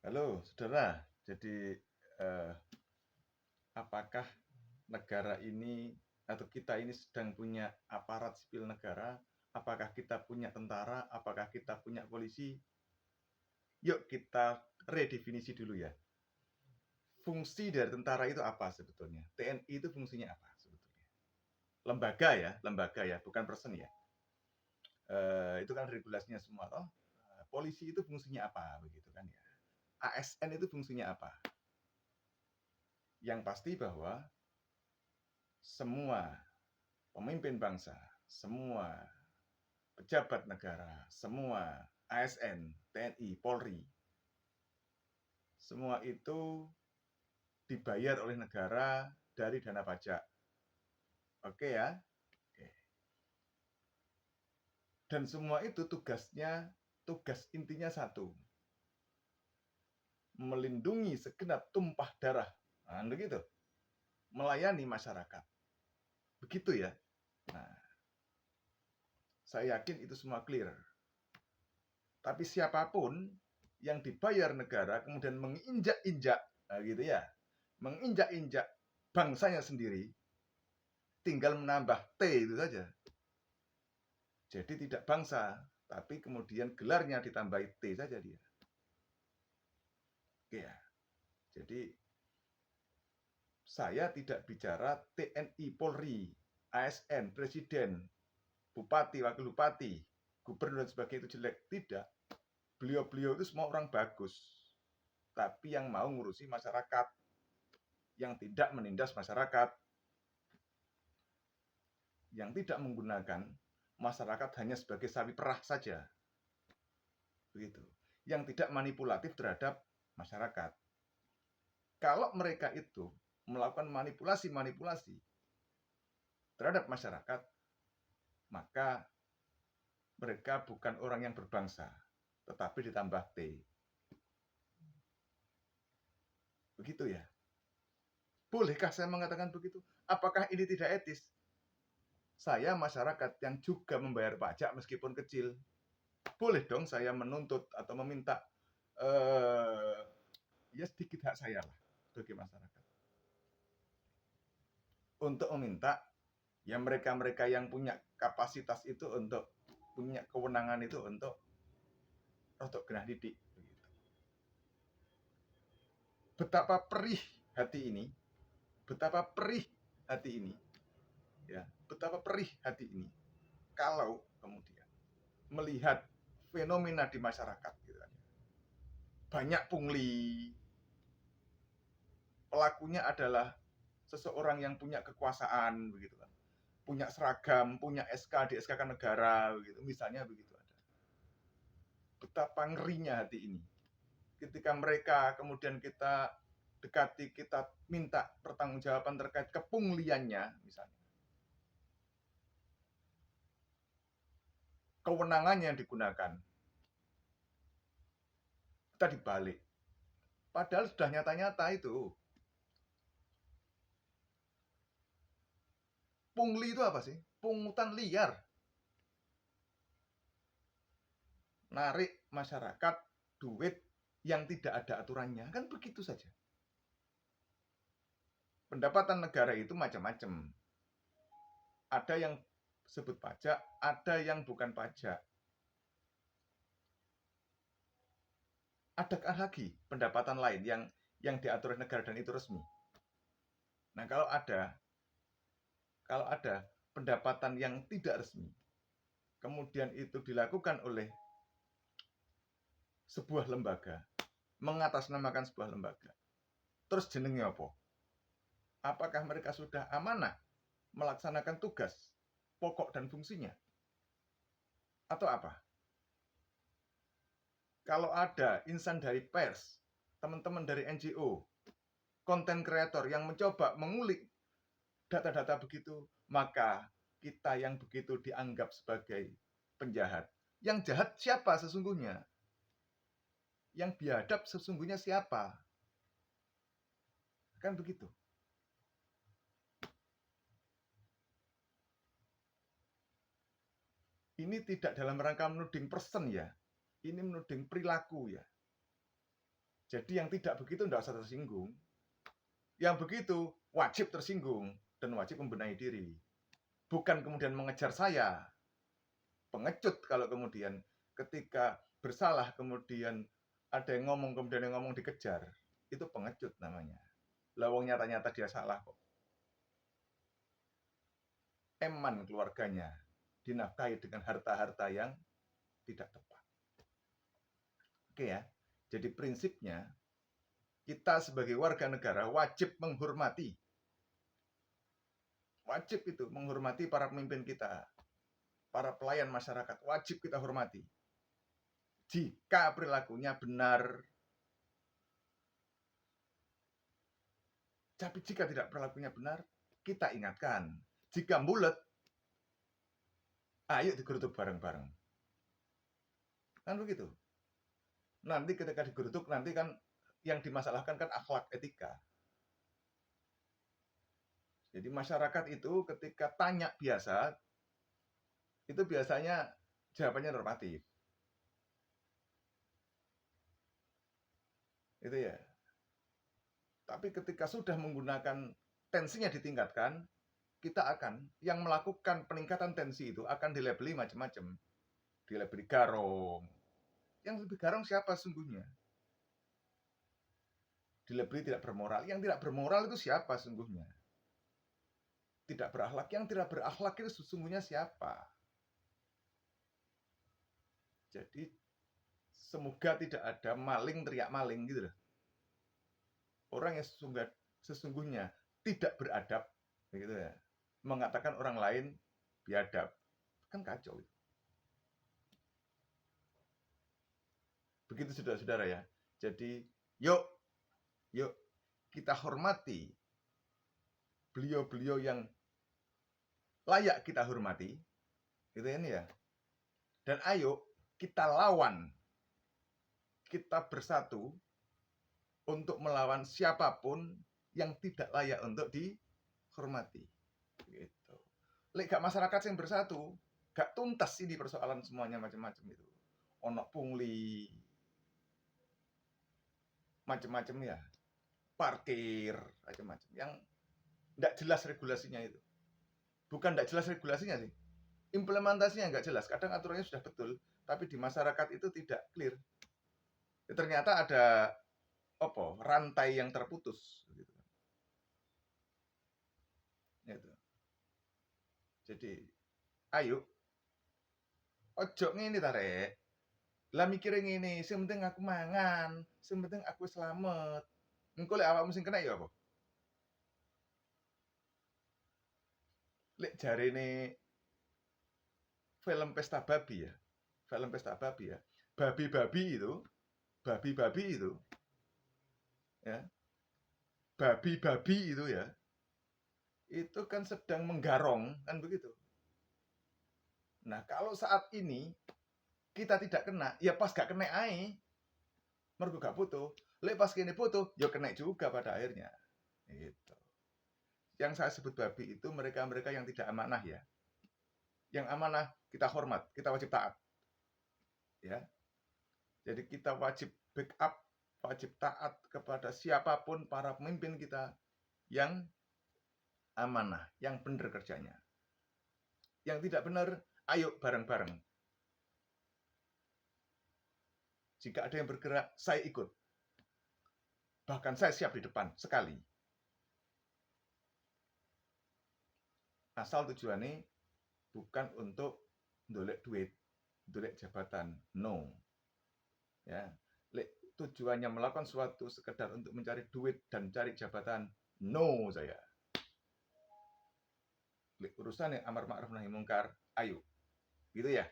Halo, saudara. Jadi, eh, apakah negara ini atau kita ini sedang punya aparat sipil negara? Apakah kita punya tentara? Apakah kita punya polisi? Yuk kita redefinisi dulu ya. Fungsi dari tentara itu apa sebetulnya? TNI itu fungsinya apa sebetulnya? Lembaga ya, bukan person ya. Itu kan regulasinya semua toh. Polisi itu fungsinya apa begitu kan ya? ASN itu fungsinya apa? Yang pasti bahwa semua pemimpin bangsa, semua pejabat negara, semua ASN, TNI, Polri, semua itu dibayar oleh negara dari dana pajak. Oke ya? Oke. Dan semua itu tugas intinya satu. Melindungi segenap tumpah darah. Nah, begitu. Melayani masyarakat. Begitu ya? Nah, saya yakin itu semua clear. Tapi siapapun yang dibayar negara kemudian menginjak-injak, nah gitu ya, menginjak-injak bangsanya sendiri, tinggal menambah T itu saja. Jadi tidak bangsa, tapi kemudian gelarnya ditambahi T saja dia. Oke ya. Jadi saya tidak bicara TNI, Polri, ASN, Presiden, Bupati, Wakil Bupati, Gubernur dan sebagainya itu jelek. Tidak. Beliau-beliau itu semua orang bagus. Tapi yang mau ngurusi masyarakat, yang tidak menindas masyarakat, yang tidak menggunakan masyarakat hanya sebagai sapi perah saja. Begitu. Yang tidak manipulatif terhadap masyarakat. Kalau mereka itu melakukan manipulasi-manipulasi terhadap masyarakat, maka mereka bukan orang yang berbangsa, tetapi ditambah T. Begitu ya. Bolehkah saya mengatakan begitu? Apakah ini tidak etis? Saya masyarakat yang juga membayar pajak meskipun kecil. Boleh dong saya menuntut atau meminta ya sedikit hak saya lah sebagai masyarakat. Untuk meminta ya mereka-mereka yang punya kapasitas itu untuk punya kewenangan itu untuk gerah didik. Betapa perih hati ini, betapa perih hati ini, ya, betapa perih hati ini kalau kemudian melihat fenomena di masyarakat, gitu kan. Banyak pungli, pelakunya adalah seseorang yang punya kekuasaan, begitu kan, punya seragam, punya SK, di SK kan negara, begitu, misalnya begitu ada. Betapa ngerinya hati ini ketika mereka kemudian kita dekati, kita minta pertanggungjawaban terkait kepungliannya, misalnya kewenangannya yang digunakan, kita dibalik. Padahal sudah nyata-nyata itu. Pungli itu apa sih? Pungutan liar. Narik masyarakat duit yang tidak ada aturannya. Kan begitu saja. Pendapatan negara itu macam-macam. Ada yang sebut pajak, ada yang bukan pajak. Adakah lagi pendapatan lain yang diatur negara dan itu resmi? Nah, kalau ada pendapatan yang tidak resmi, kemudian itu dilakukan oleh sebuah lembaga, mengatasnamakan sebuah lembaga, terus jenengnya apa? Apakah mereka sudah amanah melaksanakan tugas pokok dan fungsinya? Atau apa? Kalau ada insan dari pers, teman-teman dari NGO, konten kreator yang mencoba mengulik data-data begitu, maka kita yang begitu dianggap sebagai penjahat. Yang jahat siapa sesungguhnya? Yang biadab sesungguhnya siapa? Kan begitu. Ini tidak dalam rangka menuding person ya. Ini menuding perilaku ya. Jadi yang tidak begitu tidak usah tersinggung. Yang begitu wajib tersinggung dan wajib membenahi diri. Bukan kemudian mengejar saya. Pengecut kalau kemudian ketika bersalah kemudian ada yang ngomong kemudian yang ngomong dikejar. Itu pengecut namanya. Lawang nyata-nyata dia salah kok. Eman keluarganya dinafkahi dengan harta-harta yang tidak tepat. Oke ya. Jadi prinsipnya kita sebagai warga negara wajib menghormati. Wajib itu menghormati para pemimpin kita. Para pelayan masyarakat wajib kita hormati. Jika perilakunya benar. Tapi jika tidak perilakunya benar, kita ingatkan. Jika bulet, ayo digerutuk bareng-bareng. Kan begitu. Nanti ketika digerutuk, nanti kan yang dimasalahkan kan akhlak etika. Jadi masyarakat itu ketika tanya biasa, itu biasanya jawabannya normatif. Itu ya. Tapi ketika sudah menggunakan tensinya ditingkatkan, kita akan yang melakukan peningkatan tensi itu akan dilabeli macam-macam. Dilabeli garong. Yang lebih garong siapa sungguhnya? Dilabeli tidak bermoral. Yang tidak bermoral itu siapa sungguhnya? Tidak berakhlak. Yang tidak berakhlak itu sesungguhnya siapa? Jadi semoga tidak ada maling teriak maling gitu loh. Orang yang sesungguhnya tidak beradab gitu ya, mengatakan orang lain biadab, kan kacau. Begitu saudara-saudara ya. Jadi yuk kita hormati beliau-beliau yang layak kita hormati, gitu ini ya. Dan ayo kita lawan, kita bersatu untuk melawan siapapun yang tidak layak untuk dihormati. Gitu. Lek gak masyarakat yang bersatu, gak tuntas ini persoalan semuanya macam-macam itu. Ono pungli, macam-macam ya, parkir, macam-macam yang nggak jelas regulasinya itu. Bukan nggak jelas regulasinya sih, implementasinya nggak jelas. Kadang aturannya sudah betul, tapi di masyarakat itu tidak clear. Ya, ternyata ada rantai yang terputus. Gitu. Gitu. Jadi, ayo, ojo ngene ta rek. Lah mikire ngene, sing penting aku mangan, sing penting aku selamat. Engko lek awakmu sing kena ya apa? Lek jarene film Pesta Babi ya. Film Pesta Babi ya. Babi-babi itu ya. Babi-babi itu ya. Itu kan sedang menggarong, kan begitu. Nah, kalau saat ini kita tidak kena, ya pas gak kena ae. Mergo gak butuh. Lek pas kene butuh, ya kena juga pada akhirnya. Gitu. Yang saya sebut babi itu mereka-mereka yang tidak amanah ya. Yang amanah kita hormat, kita wajib taat. Ya. Jadi kita wajib backup, wajib taat kepada siapapun para pemimpin kita yang amanah, yang benar kerjanya. Yang tidak benar, ayo bareng-bareng. Jika ada yang bergerak, saya ikut. Bahkan saya siap di depan, sekali. Asal tujuannya bukan untuk ndolek duit, ndolek jabatan. No. Ya. Tujuannya melakukan suatu sekedar untuk mencari duit dan cari jabatan. No saya. Urusan yang amar ma'ruf nahi mungkar, ayo. Gitu ya.